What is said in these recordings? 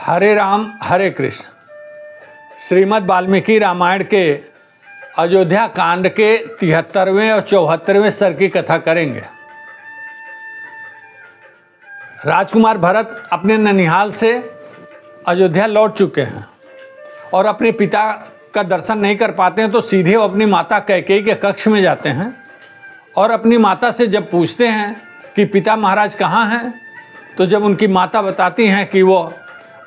हरे राम हरे कृष्ण। श्रीमद् वाल्मीकि रामायण के अयोध्या कांड के 73वें और 74वें सर की कथा करेंगे। राजकुमार भरत अपने ननिहाल से अयोध्या लौट चुके हैं और अपने पिता का दर्शन नहीं कर पाते हैं, तो सीधे वो अपनी माता कैकेयी के कक्ष में जाते हैं और अपनी माता से जब पूछते हैं कि पिता महाराज कहाँ हैं, तो जब उनकी माता बताती हैं कि वो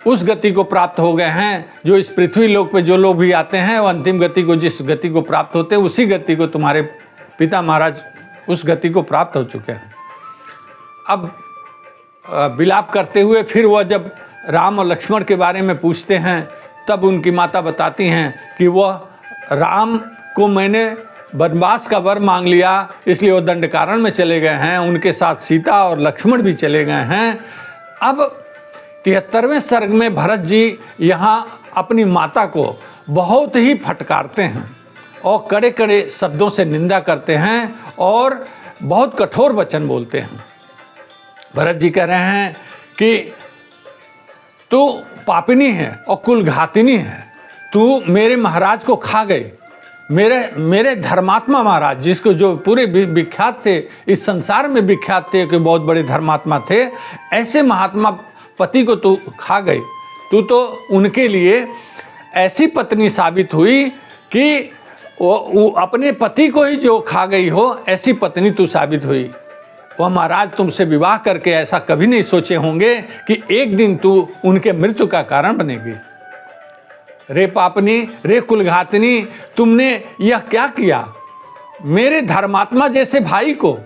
उस गति को प्राप्त हो गए हैं जो इस पृथ्वी लोक पे जो लोग भी आते हैं वो अंतिम गति को, जिस गति को प्राप्त होते हैं उसी गति को तुम्हारे पिता महाराज उस गति को प्राप्त हो चुके हैं। अब विलाप करते हुए फिर वह जब राम और लक्ष्मण के बारे में पूछते हैं, तब उनकी माता बताती हैं कि वह राम को मैंने वनवास का वर मांग लिया, इसलिए वो दंडकारण्य में चले गए हैं, उनके साथ सीता और लक्ष्मण भी चले गए हैं। अब 73वें सर्ग में भरत जी यहाँ अपनी माता को बहुत ही फटकारते हैं और कड़े कड़े शब्दों से निंदा करते हैं और बहुत कठोर वचन बोलते हैं। भरत जी कह रहे हैं कि तू पापिनी है और कुलघातिनी है, तू मेरे महाराज को खा गई, मेरे धर्मात्मा महाराज, जिसको जो पूरे विख्यात थे, इस संसार में विख्यात थे कि बहुत बड़े धर्मात्मा थे, ऐसे महात्मा पति को तू खा गई। तू तो उनके लिए ऐसी पत्नी साबित हुई कि वो अपने पति को ही जो खा गई हो, ऐसी पत्नी तू साबित हुई। वह महाराज तुमसे विवाह करके ऐसा कभी नहीं सोचे होंगे कि एक दिन तू उनके मृत्यु का कारण बनेगी। रे पापनी, रे कुलघातिनी, तुमने यह क्या किया? मेरे धर्मात्मा जैसे भाई को,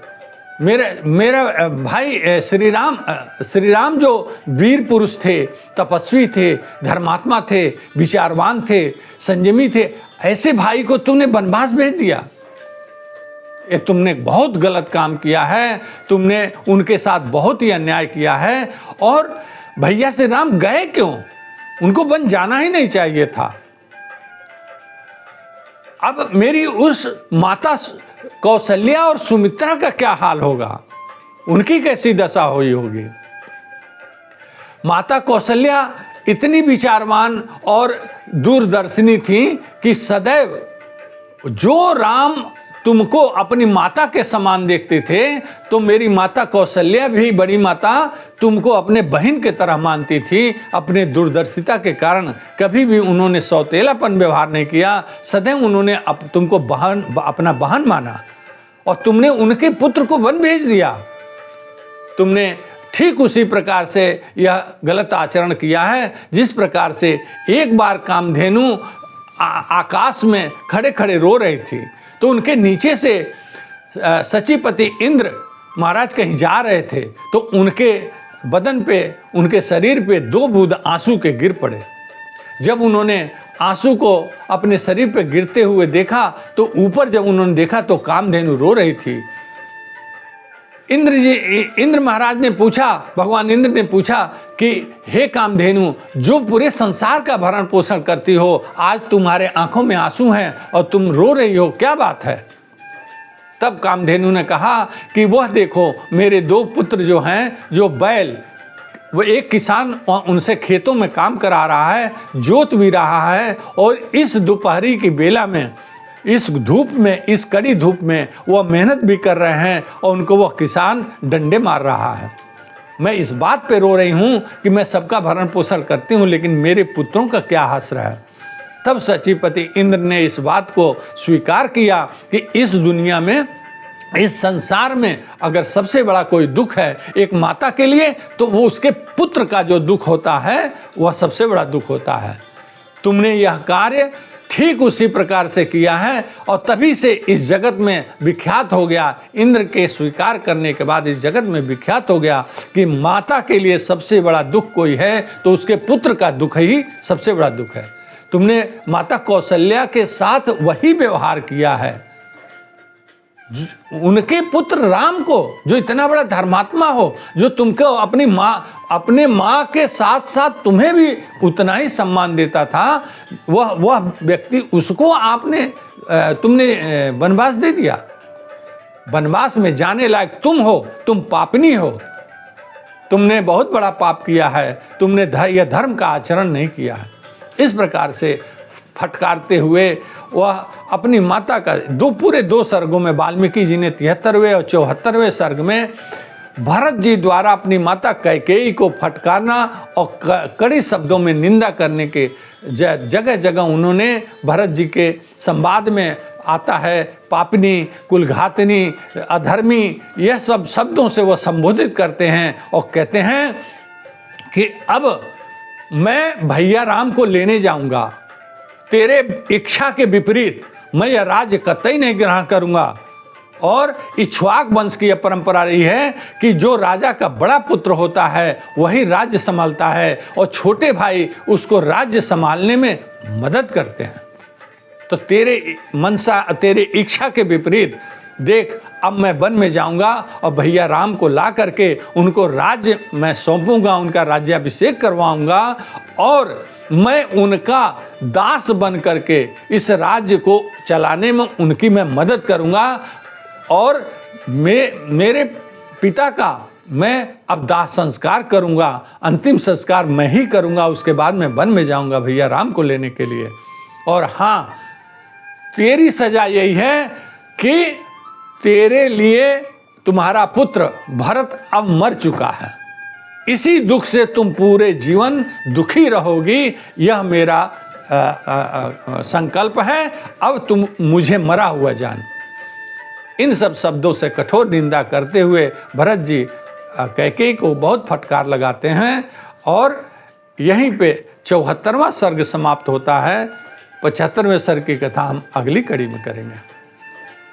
मेरा भाई श्री राम जो वीर पुरुष थे, तपस्वी थे, धर्मात्मा थे, विचारवान थे, संयमी थे, ऐसे भाई को तुमने वनवास भेज दिया। ये तुमने बहुत गलत काम किया है, तुमने उनके साथ बहुत ही अन्याय किया है। और भैया श्री राम गए क्यों? उनको वन जाना ही नहीं चाहिए था। अब मेरी उस माता कौशल्या और सुमित्रा का क्या हाल होगा? उनकी कैसी दशा हुई होगी? माता कौशल्या इतनी विचारवान और दूरदर्शिनी थी कि सदैव जो राम तुमको अपनी माता के समान देखते थे, तो मेरी माता कौशल्या भी, बड़ी माता, तुमको अपने बहन के तरह मानती थी। अपने दूरदर्शिता के कारण कभी भी उन्होंने सौतेलापन व्यवहार नहीं किया, सदैव उन्होंने तुमको अपना बहन माना और तुमने उनके पुत्र को वन भेज दिया। तुमने ठीक उसी प्रकार से यह गलत आचरण किया है जिस प्रकार से एक बार कामधेनु आकाश में खड़े खड़े रो रही थी, तो उनके नीचे से सचीपति इंद्र महाराज कहीं जा रहे थे, तो उनके बदन पे, उनके शरीर पे 2 बूंद आंसू के गिर पड़े। जब उन्होंने आंसू को अपने शरीर पे गिरते हुए देखा, तो ऊपर जब उन्होंने देखा तो कामधेनु रो रही थी। इंद्र महाराज ने पूछा, भगवान इंद्र ने पूछा कि हे कामधेनु, जो पूरे संसार का भरण पोषण करती हो, आज तुम्हारे आंखों में आंसू हैं और तुम रो रही हो, क्या बात है? तब कामधेनु ने कहा कि वह देखो, मेरे 2 पुत्र जो हैं, जो बैल, वो एक किसान उनसे खेतों में काम करा रहा है, जोत भी रहा है, और इस दोपहरी की बेला में, इस धूप में, इस कड़ी धूप में वह मेहनत भी कर रहे हैं और उनको वह किसान डंडे मार रहा है। मैं इस बात पे रो रही हूँ कि मैं सबका भरण पोषण करती हूँ, लेकिन मेरे पुत्रों का क्या हश्र है। तब सचीपति इंद्र ने इस बात को स्वीकार किया कि इस दुनिया में, इस संसार में अगर सबसे बड़ा कोई दुख है एक माता के लिए, तो वो उसके पुत्र का जो दुख होता है वह सबसे बड़ा दुख होता है। तुमने यह कार्य ठीक उसी प्रकार से किया है और तभी से इस जगत में विख्यात हो गया। इंद्र के स्वीकार करने के बाद इस जगत में विख्यात हो गया कि माता के लिए सबसे बड़ा दुख कोई है तो उसके पुत्र का दुख ही सबसे बड़ा दुख है। तुमने माता कौशल्या के साथ वही व्यवहार किया है। उनके पुत्र राम को, जो इतना बड़ा धर्मात्मा हो, जो तुमको अपने माँ के साथ साथ तुम्हें भी उतना ही सम्मान देता था, वह व्यक्ति, उसको तुमने वनवास दे दिया। वनवास में जाने लायक तुम हो, तुम पापनी हो। तुमने बहुत बड़ा पाप किया है, तुमने यह धर्म का आचरण नहीं किया है। इस प्रकार से फटकारते हुए वह अपनी माता का पूरे 2 सर्गों में वाल्मीकि जी ने 73वें और 74वें सर्ग में भरत जी द्वारा अपनी माता कैकेयी को फटकारना और कड़े शब्दों में निंदा करने के जगह जगह उन्होंने भरत जी के संवाद में आता है पापिनी, कुलघातनी, अधर्मी, यह सब शब्दों से वह संबोधित करते हैं और कहते हैं कि अब मैं भैया राम को लेने जाऊंगा, तेरे इच्छा के विपरीत मैं यह राज्य कतई नहीं ग्रहण करूंगा। और इक्ष्वाक वंश की यह परंपरा रही है कि जो राजा का बड़ा पुत्र होता है वही राज्य संभालता है और छोटे भाई उसको राज्य संभालने में मदद करते हैं। तो तेरे मनसा, तेरे इच्छा के विपरीत देख, अब मैं वन में जाऊंगा और भैया राम को ला करके उनको राज्य मैं सौंपूंगा, उनका राज्याभिषेक करवाऊंगा और मैं उनका दास बन करके इस राज्य को चलाने में उनकी मैं मदद करूंगा और मेरे पिता का मैं अब दाह संस्कार करूंगा, अंतिम संस्कार मैं ही करूंगा, उसके बाद मैं वन में जाऊंगा भैया राम को लेने के लिए। और हाँ, तेरी सजा यही है कि तेरे लिए तुम्हारा पुत्र भरत अब मर चुका है, इसी दुख से तुम पूरे जीवन दुखी रहोगी, यह मेरा संकल्प है, अब तुम मुझे मरा हुआ जान। इन सब शब्दों से कठोर निंदा करते हुए भरत जी कैकेयी को बहुत फटकार लगाते हैं और यहीं पे 74वां सर्ग समाप्त होता है। 75वें सर्ग की कथा हम अगली कड़ी में करेंगे।